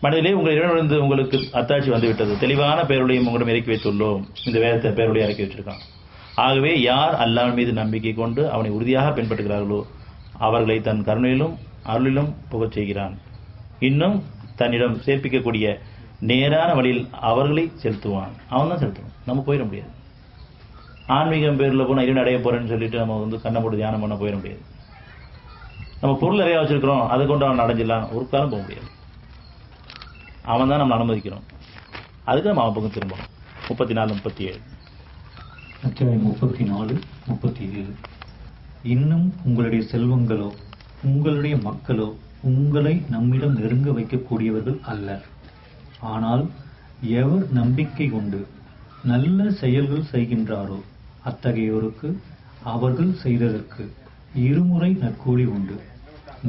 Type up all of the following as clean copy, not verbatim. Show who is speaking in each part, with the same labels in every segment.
Speaker 1: மனதிலே உங்கள் இறைவனிலிருந்து உங்களுக்கு அத்தாட்சி வந்துவிட்டது, தெளிவான பேருளையும் உங்களிடம் இறக்கி வைத்துள்ளோம். இந்த வேதத்தை பேருளையும் இறக்கி வச்சிருக்கான். ஆகவே யார் அல்லாஹ்வின் மீது நம்பிக்கை கொண்டு அவனை உறுதியாக பின்பற்றுகிறார்களோ அவர்களை தன் கருணையிலும் அருளிலும் புகழ் செய்கிறான். இன்னும் தன்னிடம் சேர்ப்பிக்கக்கூடிய நேரான வழியில் அவர்களை செலுத்துவான். அவன் தான் செலுத்துவான், நம்ம போயிட முடியாது. ஆன்மீகம் பேரில் போனால் இறைவன் அடைய போறேன்னு சொல்லிட்டு நம்ம கண்ணை போட்டு தியானம் பண்ண போயிட முடியாது. நம்ம பொருள் நிறையா வச்சிருக்கிறோம், அதை கொண்டு அவன் அடைஞ்சிடலாம், ஒரு காலம் போக முடியாது. அவன் தான் நம்ம அனுமதிக்கிறோம். அதுக்கு நம்ம அவன் பக்கம் திரும்பணும். 34, 37
Speaker 2: அத்தியாயம் 34, 37. இன்னும் உங்களுடைய செல்வங்களோ உங்களுடைய மக்களோ உங்களை நம்மிடம் நெருங்க வைக்கக்கூடியவர்கள் அல்லர். ஆனால் எவர் நம்பிக்கை கொண்டு நல்ல செயல்கள் செய்கின்றாரோ அத்தகையோருக்கு அவர்கள் செய்ததற்கு இருமுறை நற்கூலி உண்டு.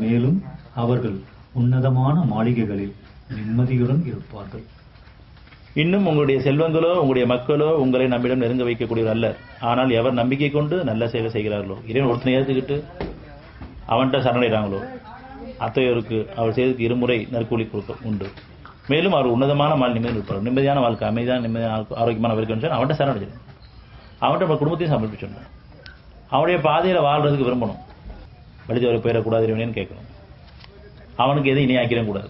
Speaker 2: மேலும் அவர்கள் உன்னதமான மாளிகைகளில் நிம்மதியுடன் இருப்பார்கள்.
Speaker 1: இன்னும் உங்களுடைய செல்வங்களோ உங்களுடைய மக்களோ உங்களை நம்மிடம் நெருங்க வைக்கக்கூடியவர் அல்ல. ஆனால் எவர் நம்பிக்கை கொண்டு நல்ல செயலை செய்கிறார்களோ, இறைவன் ஒருத்தனை ஏற்றுக்கிட்டு அவன்கிட்ட சரணடைகிறாங்களோ அத்தையோருக்கு அவர் செய்ததுக்கு இருமுறை நற்கூலி கொடுக்க உண்டு. மேலும் அவர் உன்னதமான நிம்மதி இருப்பார். நிம்மதியான வாழ்க்கை, அமைதியான நிம்மதியான ஆரோக்கியமான வாழ்க்கை அவன்கிட்ட சரணடைஞ்சிடும். அவன்கிட்ட நம்ம குடும்பத்தையும் சமர்ப்பிச்சிடணும். அவனுடைய பாதையில் வாழ்றதுக்கு விரும்பணும். வழிதவரை போயிடக்கூடாது இறைவனேன்னு கேட்கணும். அவனுக்கு எதை இணையாக்கிடக்கூடாது.